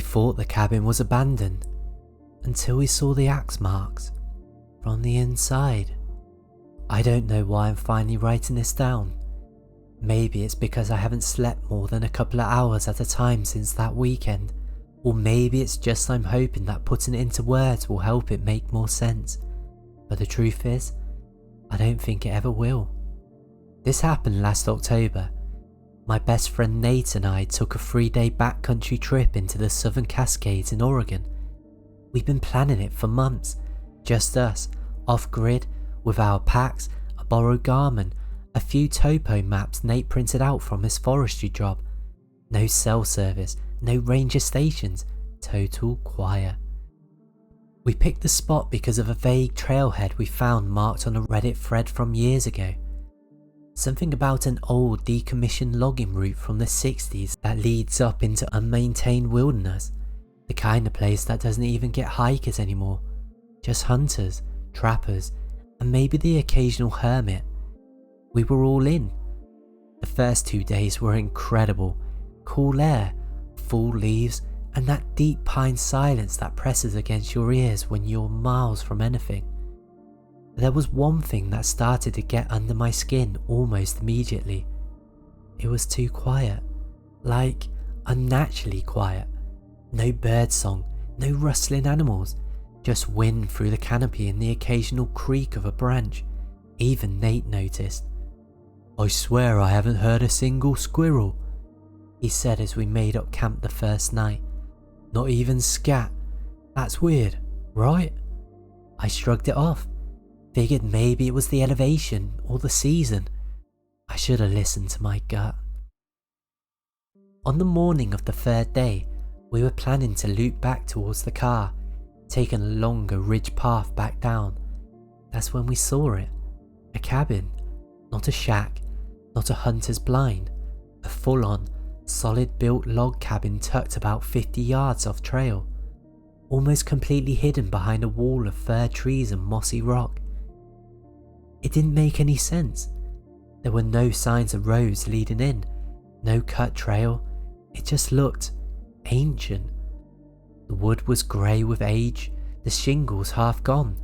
thought the cabin was abandoned until we saw the axe marks from the inside. I don't know why I'm finally writing this down. Maybe it's because I haven't slept more than a couple of hours at a time since that weekend, or maybe it's just I'm hoping that putting it into words will help it make more sense. But the truth is, I don't think it ever will. This happened last October. My best friend Nate and I took a 3-day backcountry trip into the Southern Cascades in Oregon. We'd been planning it for months, just us, off-grid, with our packs, a borrowed Garmin, a few topo maps Nate printed out from his forestry job. No cell service, no ranger stations, total quiet. We picked the spot because of a vague trailhead we found marked on a Reddit thread from years ago. Something about an old decommissioned logging route from the 60s that leads up into unmaintained wilderness, the kind of place that doesn't even get hikers anymore, just hunters, trappers, and maybe the occasional hermit. We were all in. The first 2 days were incredible. Cool air, full leaves, and that deep pine silence that presses against your ears when you're miles from anything. There was one thing that started to get under my skin almost immediately. It was too quiet, like unnaturally quiet. No birdsong, no rustling animals, just wind through the canopy and the occasional creak of a branch. Even Nate noticed. "I swear I haven't heard a single squirrel," he said as we made up camp the first night. "Not even scat. That's weird, right?" I shrugged it off. Figured maybe it was the elevation or the season. I should have listened to my gut. On the morning of the 3rd day, we were planning to loop back towards the car, taking a longer ridge path back down. That's when we saw it. A cabin, not a shack, not a hunter's blind, a full-on, solid-built log cabin tucked about 50 yards off trail, almost completely hidden behind a wall of fir trees and mossy rock. It didn't make any sense. There were no signs of roads leading in, no cut trail. It just looked ancient. The wood was grey with age, the shingles half gone,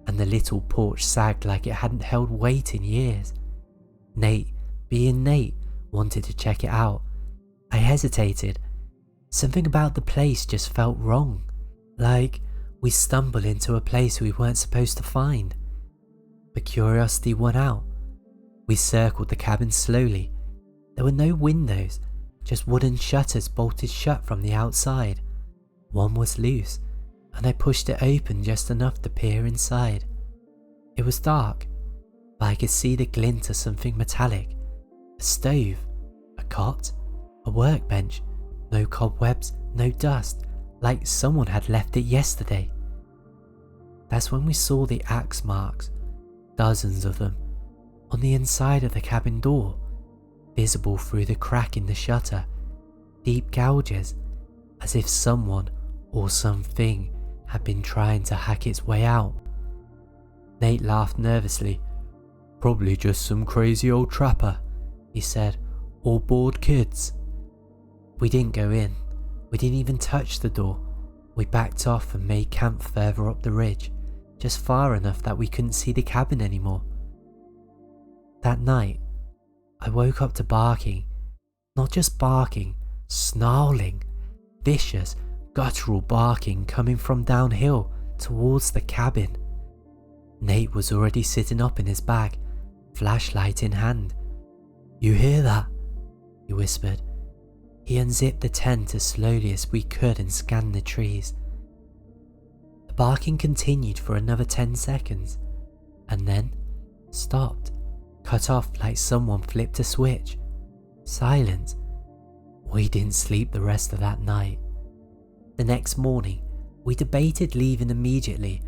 and the little porch sagged like it hadn't held weight in years. Nate, being Nate, wanted to check it out. I hesitated. Something about the place just felt wrong, like we stumbled into a place we weren't supposed to find. But curiosity won out. We circled the cabin slowly. There were no windows, just wooden shutters bolted shut from the outside. One was loose, and I pushed it open just enough to peer inside. It was dark, but I could see the glint of something metallic. A stove, a cot, a workbench. No cobwebs, no dust, like someone had left it yesterday. That's when we saw the axe marks. Dozens of them, on the inside of the cabin door, visible through the crack in the shutter, deep gouges, as if someone or something had been trying to hack its way out. Nate laughed nervously. "Probably just some crazy old trapper," he said, "or bored kids." We didn't go in. We didn't even touch the door. We backed off and made camp further up the ridge, just far enough that we couldn't see the cabin anymore. That night, I woke up to barking. Not just barking, snarling, vicious, guttural barking coming from downhill towards the cabin. Nate was already sitting up in his bag, flashlight in hand. "You hear that?" he whispered. He unzipped the tent as slowly as we could and scanned the trees. The barking continued for another 10 seconds, and then stopped, cut off like someone flipped a switch. Silence. We didn't sleep the rest of that night. The next morning, we debated leaving immediately,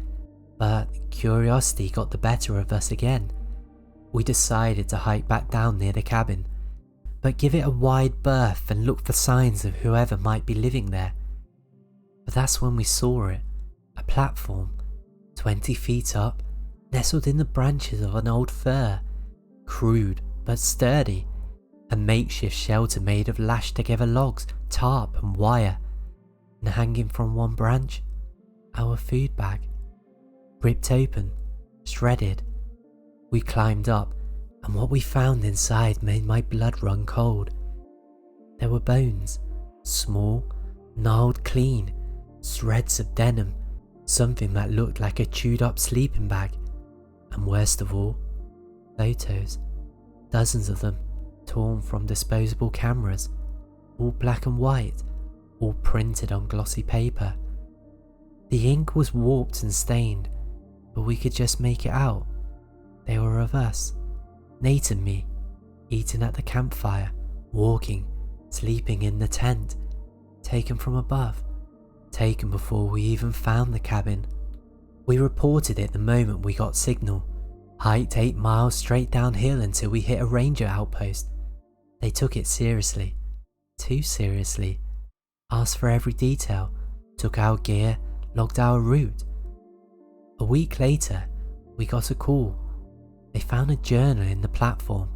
but curiosity got the better of us again. We decided to hike back down near the cabin, but give it a wide berth and look for signs of whoever might be living there. But that's when we saw it. A platform, 20 feet up, nestled in the branches of an old fir. Crude but sturdy. A makeshift shelter made of lashed together logs, tarp and wire. and hanging from one branch, our food bag. Ripped open, shredded. We climbed up, and what we found inside made my blood run cold. There were bones, small, gnarled clean, shreds of denim, something that looked like a chewed up sleeping bag, and worst of all, photos, dozens of them, torn from disposable cameras, all black and white, all printed on glossy paper. The ink was warped and stained, but we could just make it out. They were of us, Nate and me, eating at the campfire, walking, sleeping in the tent, taken from above, taken before we even found the cabin. We reported it the moment we got signal, hiked 8 miles straight downhill until we hit a ranger outpost. They took it seriously, too seriously, asked for every detail, took our gear, logged our route. A week later, we got a call. They found a journal in the platform.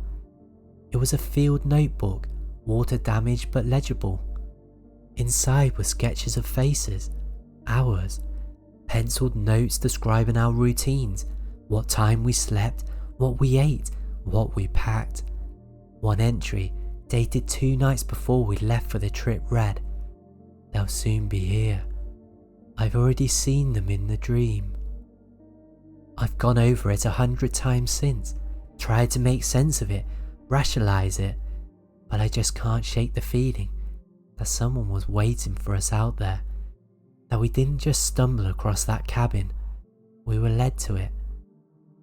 It was a field notebook, water damaged but legible. Inside were sketches of faces, ours, penciled notes describing our routines, what time we slept, what we ate, what we packed. One entry, dated 2 nights before we left for the trip, read, "They'll soon be here. I've already seen them in the dream." I've gone over it 100 times since, tried to make sense of it, rationalize it, but I just can't shake the feeling that someone was waiting for us out there, that we didn't just stumble across that cabin, we were led to it,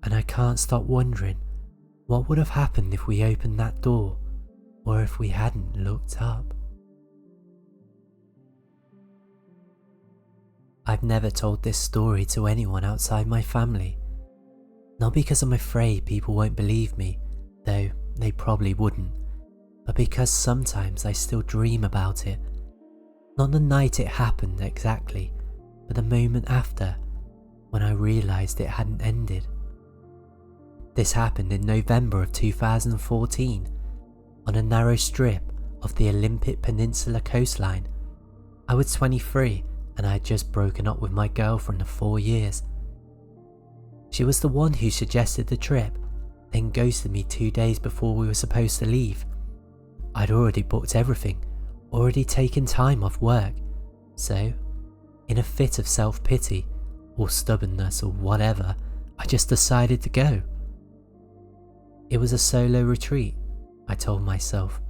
and I can't stop wondering what would have happened if we opened that door, or if we hadn't looked up. I've never told this story to anyone outside my family. Not because I'm afraid people won't believe me, though they probably wouldn't, but because sometimes I still dream about it. Not the night it happened exactly, but the moment after, when I realised it hadn't ended. This happened in November of 2014, on a narrow strip of the Olympic Peninsula coastline. I was 23 and I had just broken up with my girlfriend of 4 years. She was the one who suggested the trip, then ghosted me 2 days before we were supposed to leave. I'd already booked everything, already taken time off work, so, in a fit of self-pity, or stubbornness or whatever, I just decided to go. It was a solo retreat, I told myself,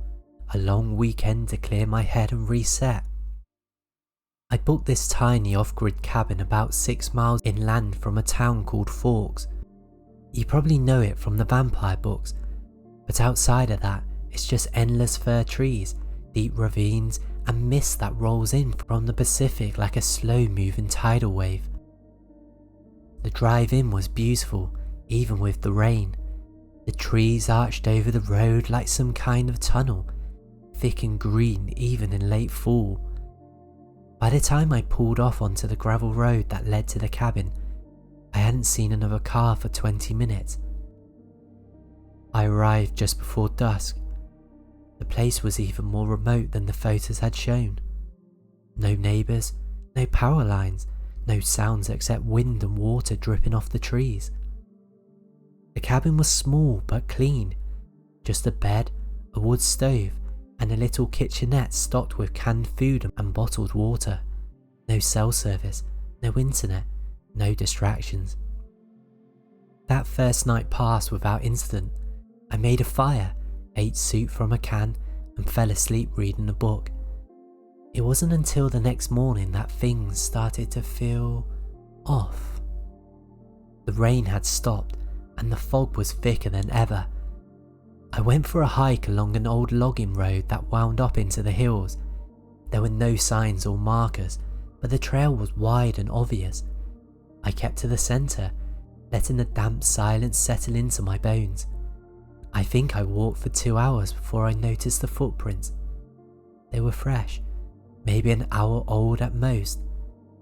a long weekend to clear my head and reset. I booked this tiny off-grid cabin about 6 miles inland from a town called Forks. You probably know it from the vampire books, but outside of that, it's just endless fir trees, deep ravines, and mist that rolls in from the Pacific like a slow-moving tidal wave. The drive in was beautiful, even with the rain. The trees arched over the road like some kind of tunnel, thick and green even in late fall. By the time I pulled off onto the gravel road that led to the cabin, I hadn't seen another car for 20 minutes. I arrived just before dusk. The place was even more remote than the photos had shown. No neighbours, no power lines, no sounds except wind and water dripping off the trees. The cabin was small but clean, just a bed, a wood stove, and a little kitchenette stocked with canned food and bottled water. No cell service, no internet, no distractions. That first night passed without incident. I made a fire, ate soup from a can, and fell asleep reading a book. It wasn't until the next morning that things started to feel off. The rain had stopped and the fog was thicker than ever. I went for a hike along an old logging road that wound up into the hills. There were no signs or markers, but the trail was wide and obvious. I kept to the centre, letting the damp silence settle into my bones. I think I walked for 2 hours before I noticed the footprints. They were fresh, maybe an hour old at most.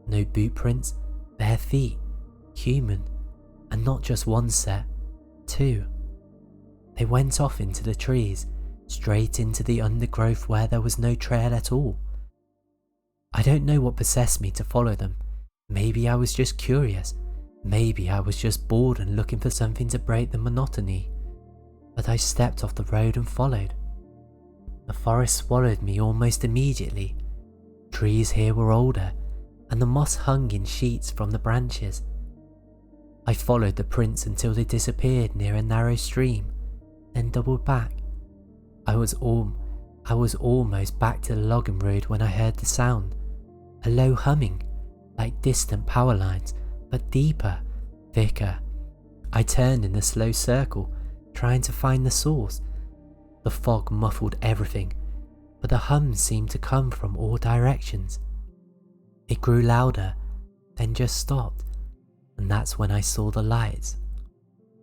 No boot prints, bare feet, human, and not just one set, 2. They went off into the trees, straight into the undergrowth where there was no trail at all. I don't know what possessed me to follow them. Maybe I was just curious. Maybe I was just bored and looking for something to break the monotony. But I stepped off the road and followed. The forest swallowed me almost immediately. Trees here were older, and the moss hung in sheets from the branches. I followed the prints until they disappeared near a narrow stream, then doubled back. I was almost back to the logging road when I heard the sound, a low humming, like distant power lines, but deeper, thicker. I turned in a slow circle, trying to find the source. The fog muffled everything, but the hum seemed to come from all directions. It grew louder, then just stopped, and that's when I saw the lights.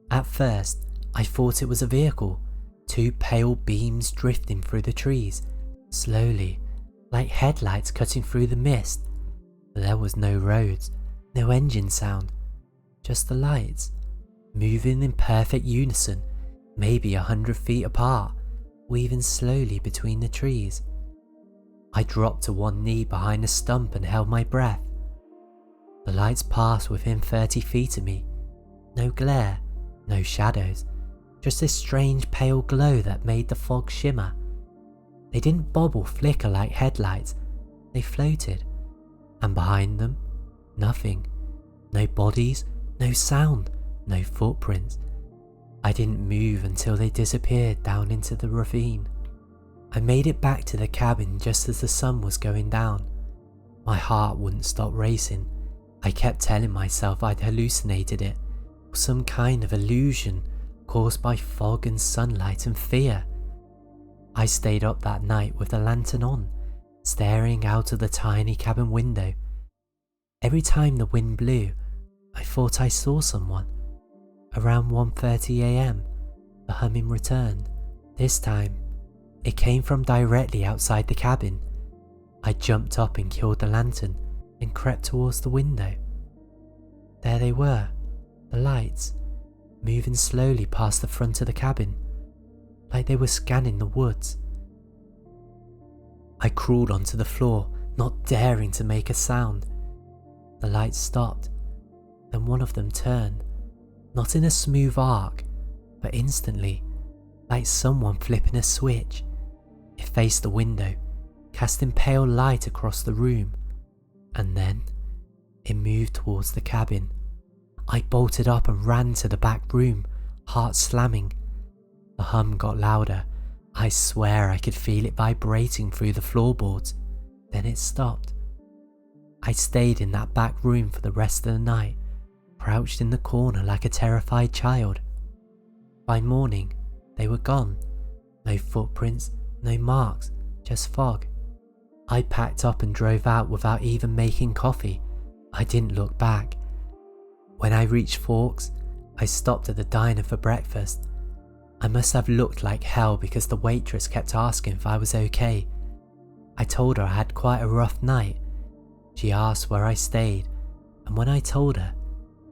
At first, I thought it was a vehicle, two pale beams drifting through the trees, slowly, like headlights cutting through the mist. But there was no roads, no engine sound, just the lights, moving in perfect unison, maybe 100 feet apart, weaving slowly between the trees. I dropped to one knee behind a stump and held my breath. The lights passed within 30 feet of me. No glare, no shadows, just this strange pale glow that made the fog shimmer. They didn't bob or flicker like headlights, they floated. And behind them, nothing. No bodies, no sound, no footprints. I didn't move until they disappeared down into the ravine. I made it back to the cabin just as the sun was going down. My heart wouldn't stop racing. I kept telling myself I'd hallucinated it, or some kind of illusion caused by fog and sunlight and fear. I stayed up that night with the lantern on, staring out of the tiny cabin window. Every time the wind blew, I thought I saw someone. Around 1:30 a.m, the humming returned. This time, it came from directly outside the cabin. I jumped up and killed the lantern and crept towards the window. There they were, the lights, moving slowly past the front of the cabin, like they were scanning the woods. I crawled onto the floor, not daring to make a sound. The lights stopped, then one of them turned, not in a smooth arc, but instantly, like someone flipping a switch. It faced the window, casting pale light across the room, and then it moved towards the cabin. I bolted up and ran to the back room, heart slamming. The hum got louder. I swear I could feel it vibrating through the floorboards. Then it stopped. I stayed in that back room for the rest of the night, crouched in the corner like a terrified child. By morning, they were gone. No footprints, no marks, just fog. I packed up and drove out without even making coffee. I didn't look back. When I reached Forks, I stopped at the diner for breakfast. I must have looked like hell because the waitress kept asking if I was okay. I told her I had quite a rough night. She asked where I stayed, and when I told her,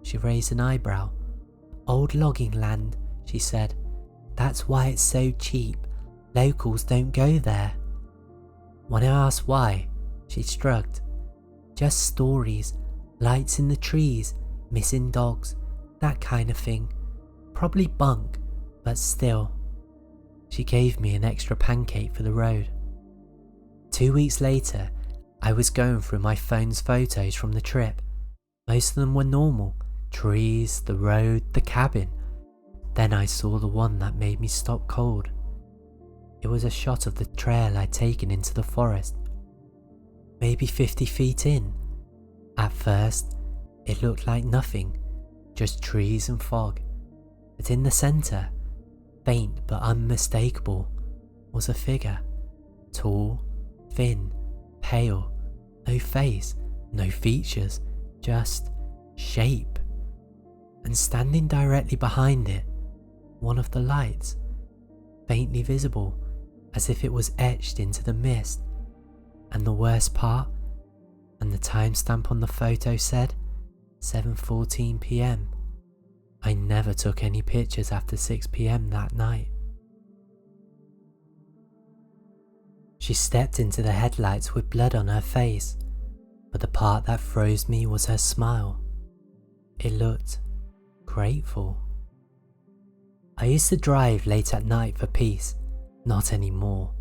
she raised an eyebrow. "Old logging land," she said. "That's why it's so cheap. Locals don't go there." When I asked why, she shrugged. "Just stories, lights in the trees, missing dogs, that kind of thing. Probably bunk, but still." She gave me an extra pancake for the road. 2 weeks later, I was going through my phone's photos from the trip. Most of them were normal, trees, the road, the cabin. Then I saw the one that made me stop cold. It was a shot of the trail I'd taken into the forest, maybe 50 feet in. At first, it looked like nothing, just trees and fog. But in the center, faint but unmistakable, was a figure. Tall, thin, pale, no face, no features, just shape. And standing directly behind it, one of the lights, faintly visible, as if it was etched into the mist. And the worst part, and the timestamp on the photo said 7:14 p.m. I never took any pictures after 6 p.m. that night. She stepped into the headlights with blood on her face. but the part that froze me was her smile. It looked grateful. I used to drive late at night for peace, not anymore.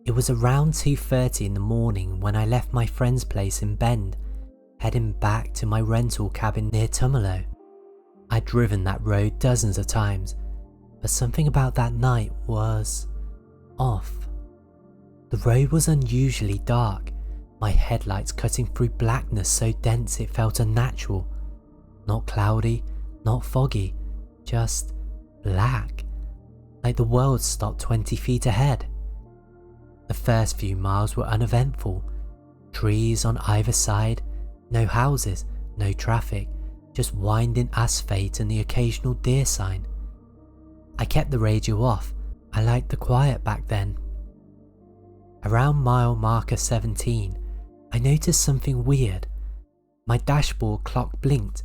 It was around 2:30 in the morning when I left my friend's place in Bend, heading back to my rental cabin near Tumalo. I'd driven that road dozens of times, but something about that night was off. The road was unusually dark, my headlights cutting through blackness so dense it felt unnatural. Not cloudy, not foggy, just black, like the world stopped 20 feet ahead. The first few miles were uneventful. Trees on either side, no houses, no traffic, just winding asphalt and the occasional deer sign. I kept the radio off. I liked the quiet back then. Around mile marker 17, I noticed something weird. My dashboard clock blinked,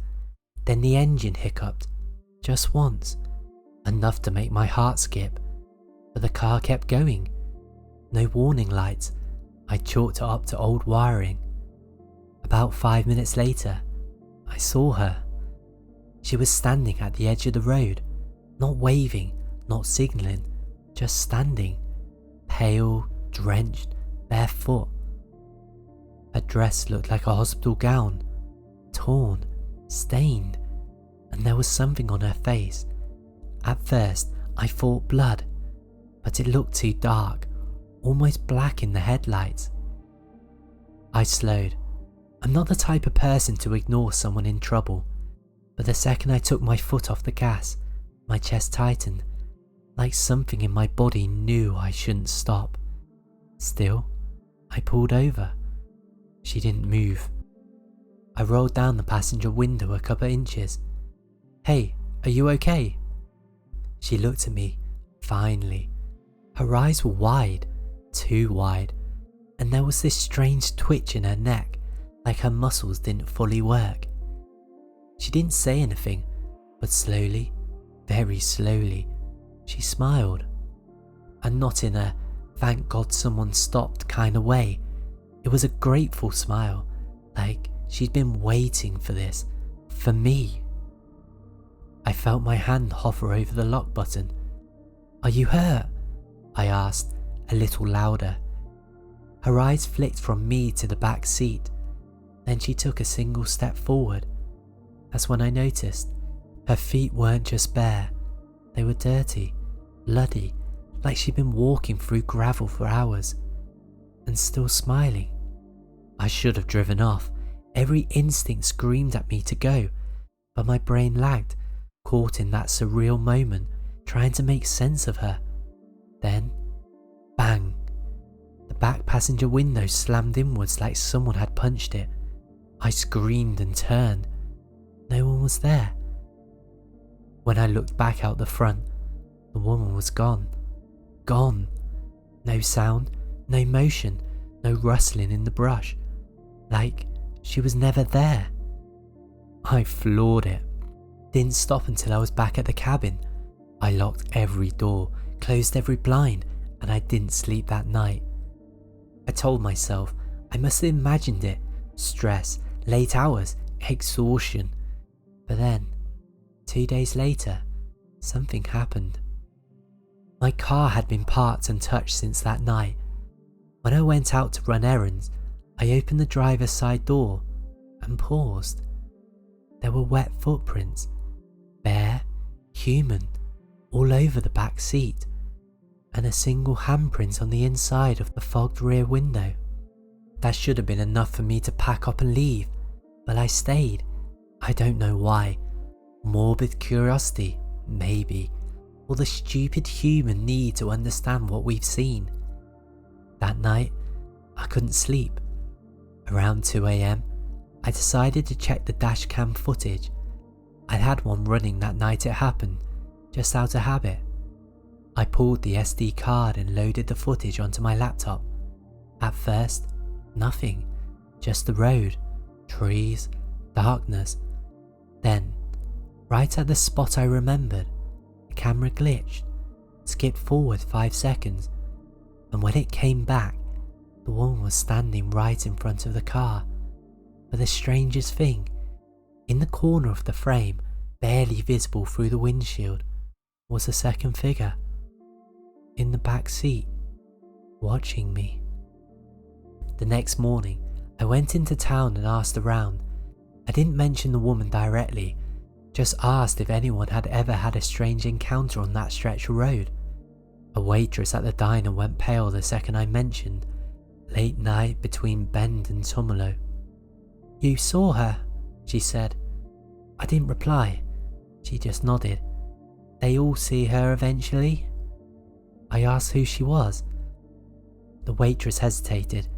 then the engine hiccuped, just once, enough to make my heart skip, but the car kept going. No warning lights. I chalked it up to old wiring. About 5 minutes later, I saw her. She was standing at the edge of the road, not waving, not signalling, just standing, pale, drenched, barefoot. Her dress looked like a hospital gown, torn, stained, and there was something on her face. At first, I thought blood, but it looked too dark, almost black in the headlights. I slowed. I'm not the type of person to ignore someone in trouble, but the second I took my foot off the gas, my chest tightened, like something in my body knew I shouldn't stop. Still, I pulled over. She didn't move. I rolled down the passenger window a couple inches. "Hey, are you okay?" She looked at me, finally. Her eyes were wide, too wide, and there was this strange twitch in her neck, like her muscles didn't fully work. She didn't say anything, but slowly, very slowly, she smiled. And not in a "thank God someone stopped" kind of way. It was a grateful smile, like she'd been waiting for this, for me. I felt my hand hover over the lock button. "Are you hurt?" I asked, a little louder. Her eyes flicked from me to the back seat. Then she took a single step forward. That's when I noticed her feet weren't just bare. They were dirty, bloody, like she'd been walking through gravel for hours, and still smiling. I should have driven off. Every instinct screamed at me to go, but my brain lagged, caught in that surreal moment, trying to make sense of her. Then, bang! The back passenger window slammed inwards like someone had punched it. I screamed and turned. No one was there. When I looked back out the front, the woman was gone. Gone. No sound, no motion, no rustling in the brush. Like she was never there. I floored it. Didn't stop until I was back at the cabin. I locked every door, closed every blind, and I didn't sleep that night. I told myself I must have imagined it. Stress, late hours, exhaustion. But then, 2 days later, something happened. My car had been parked untouched since that night. When I went out to run errands, I opened the driver's side door and paused. There were wet footprints, bare, human, all over the back seat, and a single handprint on the inside of the fogged rear window. That should have been enough for me to pack up and leave, but I stayed. I don't know why. Morbid curiosity, maybe, or the stupid human need to understand what we've seen. That night, I couldn't sleep. Around 2 a.m, I decided to check the dash cam footage. I'd had one running that night it happened, just out of habit. I pulled the SD card and loaded the footage onto my laptop. At first, nothing, just the road, trees, darkness. Then, right at the spot I remembered, the camera glitched, skipped forward 5 seconds, and when it came back, the woman was standing right in front of the car, But the strangest thing, in the corner of the frame, barely visible through the windshield, was a second figure. In the back seat, watching me. The next morning, I went into town and asked around. I didn't mention the woman directly, just asked if anyone had ever had a strange encounter on that stretch of road. A waitress at the diner went pale the second I mentioned late night between Bend and Tumalo. "You saw her?" she said. I didn't reply. She just nodded. "They all see her eventually?" I asked who she was. The waitress hesitated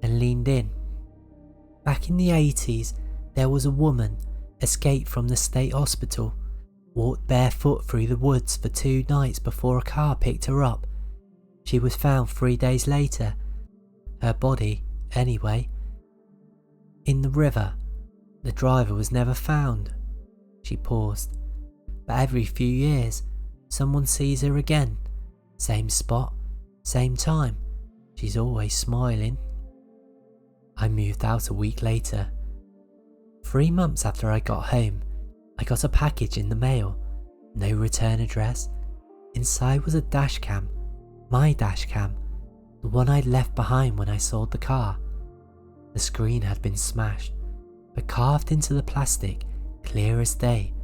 and leaned in. "Back in the 80s, there was a woman, escaped from the state hospital, walked barefoot through the woods for 2 nights before a car picked her up. She was found 3 days later, her body, anyway, in the river. The driver was never found." She paused. "But every few years, someone sees her again. Same spot, same time. She's always smiling." I moved out a week later. 3 months after I got home, I got a package in the mail. No return address. Inside was a dash cam. My dash cam. The one I'd left behind when I sold the car. The screen had been smashed, but carved into the plastic, clear as day,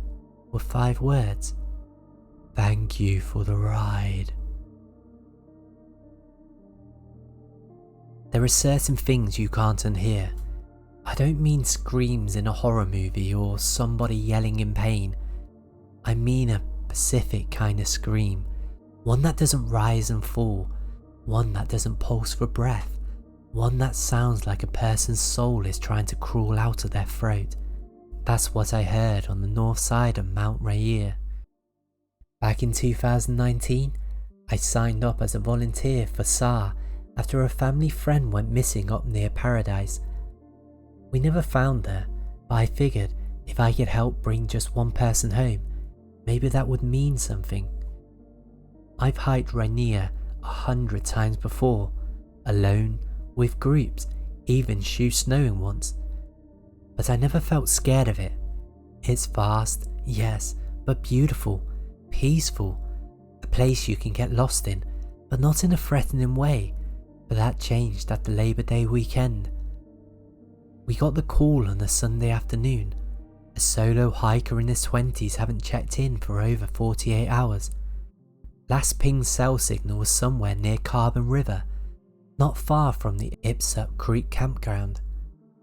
were 5 words. "Thank you for the ride." There are certain things you can't unhear. I don't mean screams in a horror movie or somebody yelling in pain. I mean a specific kind of scream. One that doesn't rise and fall. One that doesn't pulse for breath. One that sounds like a person's soul is trying to crawl out of their throat. That's what I heard on the north side of Mount Rainier. Back in 2019, I signed up as a volunteer for SAR after a family friend went missing up near Paradise. We never found her, but I figured if I could help bring just one person home, maybe that would mean something. I've hiked Rainier 100 times before, alone, with groups, even shoe snowing once. But I never felt scared of it. It's vast, yes, but beautiful, peaceful, a place you can get lost in, but not in a threatening way. But that changed at the Labor Day weekend. We got the call on a Sunday afternoon. A solo hiker in his 20s hadn't checked in for over 48 hours. Last pinged cell signal was somewhere near Carbon River, not far from the Ipsup Creek campground.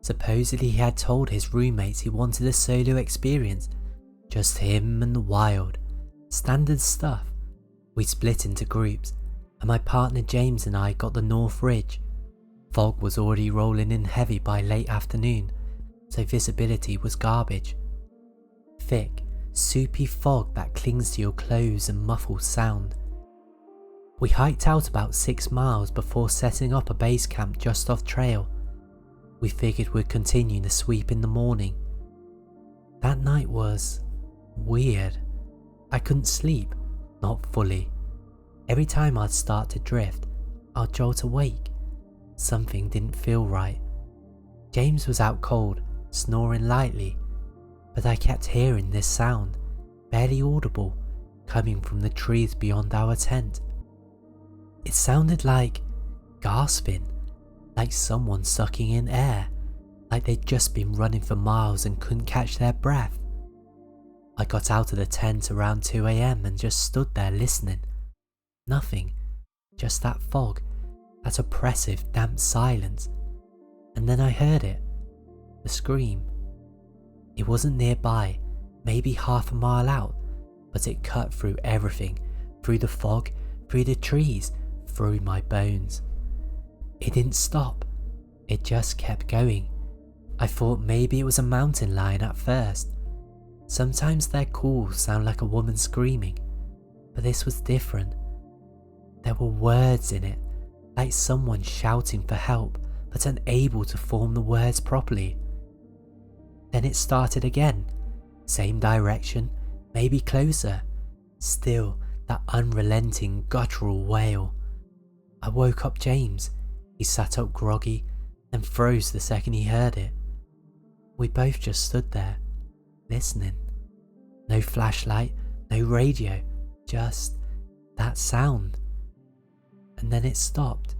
Supposedly he had told his roommates he wanted a solo experience, just him and the wild. Standard stuff. We split into groups, and my partner James and I got the North Ridge. Fog was already rolling in heavy by late afternoon, so visibility was garbage. Thick, soupy fog that clings to your clothes and muffles sound. We hiked out about 6 miles before setting up a base camp just off trail. We figured we'd continue the sweep in the morning. That night was weird. I couldn't sleep, not fully. Every time I'd start to drift, I'd jolt awake. Something didn't feel right. James was out cold, snoring lightly, but I kept hearing this sound, barely audible, coming from the trees beyond our tent. It sounded like gasping, like someone sucking in air, like they'd just been running for miles and couldn't catch their breath. I got out of the tent around 2 AM and just stood there listening. Nothing, just that fog, that oppressive damp silence. And then I heard it, the scream. It wasn't nearby, maybe half a mile out, but it cut through everything, through the fog, through the trees, through my bones. It didn't stop, it just kept going. I thought maybe it was a mountain lion at first. Sometimes their calls sound like a woman screaming, but this was different. There were words in it, like someone shouting for help, but unable to form the words properly. Then it started again, same direction, maybe closer. Still that unrelenting guttural wail. I woke up James. He sat up groggy, then froze the second he heard it. We both just stood there, listening. No flashlight, no radio, just that sound. And then it stopped,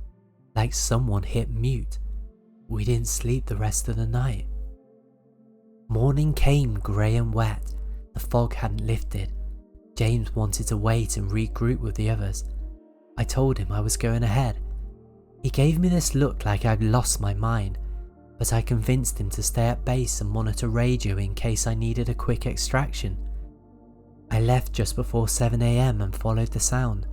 like someone hit mute. We didn't sleep the rest of the night. Morning came grey and wet. The fog hadn't lifted. James wanted to wait and regroup with the others. I told him I was going ahead. He gave me this look like I'd lost my mind, but I convinced him to stay at base and monitor radio in case I needed a quick extraction. I left just before 7 AM and followed the sound,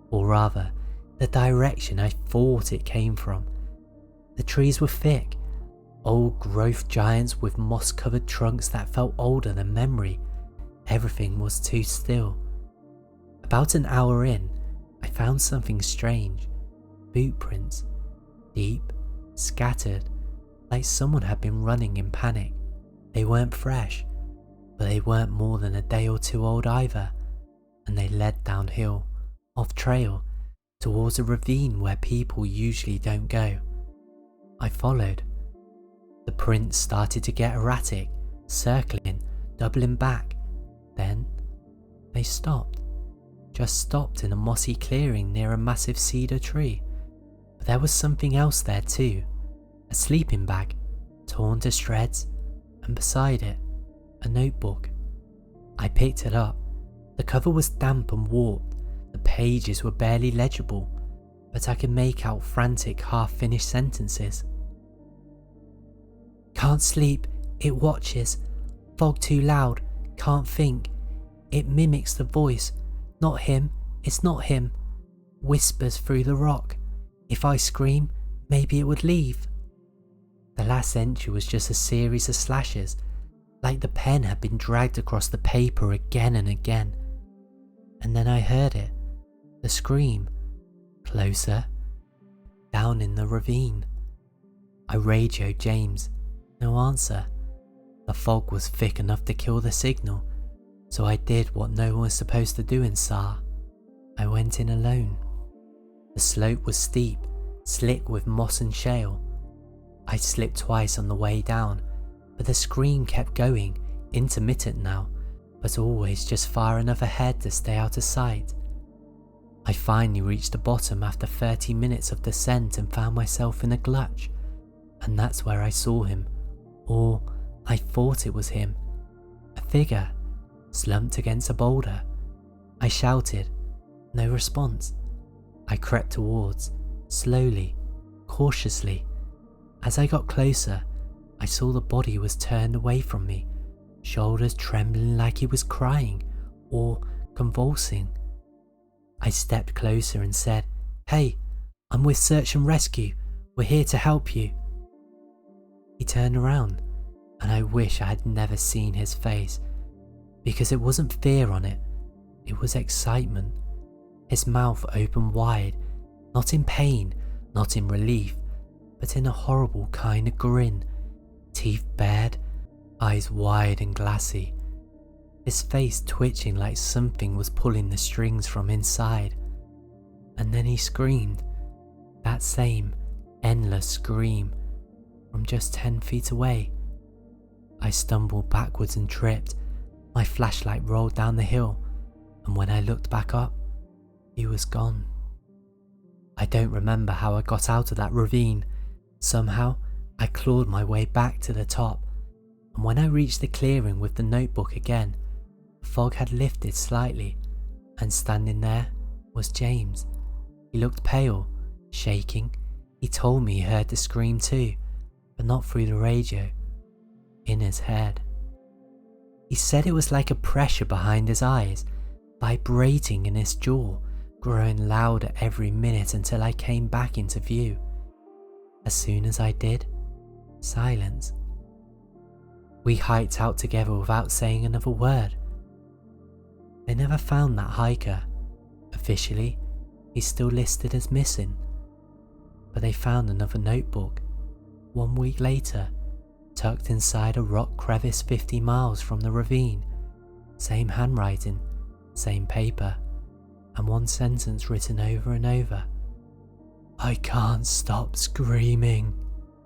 or rather, the direction I thought it came from. The trees were thick, old growth giants with moss-covered trunks that felt older than memory. Everything was too still. About an hour in, I found something strange. Boot prints, deep, scattered, like someone had been running in panic. They weren't fresh, but they weren't more than a day or two old either, and they led downhill, off trail, towards a ravine where people usually don't go. I followed. The prints started to get erratic, circling, doubling back. Then they stopped, just stopped in a mossy clearing near a massive cedar tree. But there was something else there too, a sleeping bag, torn to shreds, and beside it, a notebook. I picked it up. The cover was damp and warped, the pages were barely legible, but I could make out frantic half-finished sentences. Can't sleep, it watches, fog too loud, can't think, it mimics the voice, not him, it's not him, whispers through the rock, if I scream, maybe it would leave. The last entry was just a series of slashes, like the pen had been dragged across the paper again and again. And then I heard it, the scream, closer, down in the ravine. I radioed James, no answer. The fog was thick enough to kill the signal, so I did what no one was supposed to do in SAR. I went in alone. The slope was steep, slick with moss and shale. I slipped twice on the way down, but the scream kept going, intermittent now, but always just far enough ahead to stay out of sight. I finally reached the bottom after 30 minutes of descent and found myself in a gulch, and that's where I saw him, or I thought it was him, a figure, slumped against a boulder. I shouted, no response. I crept towards, slowly, cautiously. As I got closer, I saw the body was turned away from me, shoulders trembling like he was crying or convulsing. I stepped closer and said, "Hey, I'm with Search and Rescue. We're here to help you." He turned around, and I wish I had never seen his face, because it wasn't fear on it, it was excitement. His mouth opened wide, not in pain, not in relief, but in a horrible kind of grin, teeth bared, eyes wide and glassy, his face twitching like something was pulling the strings from inside. And then he screamed, that same endless scream, from just 10 feet away. I stumbled backwards and tripped. My flashlight rolled down the hill, and when I looked back up, he was gone. I don't remember how I got out of that ravine. Somehow, I clawed my way back to the top, and when I reached the clearing with the notebook again, the fog had lifted slightly, and standing there was James. He looked pale, shaking. He told me he heard the scream too, but not through the radio, in his head. He said it was like a pressure behind his eyes, vibrating in his jaw, growing louder every minute until I came back into view. As soon as I did, silence. We hiked out together without saying another word. They never found that hiker. Officially, he's still listed as missing. But they found another notebook, 1 week later, tucked inside a rock crevice 50 miles from the ravine. Same handwriting, same paper, and one sentence written over and over. I can't stop screaming.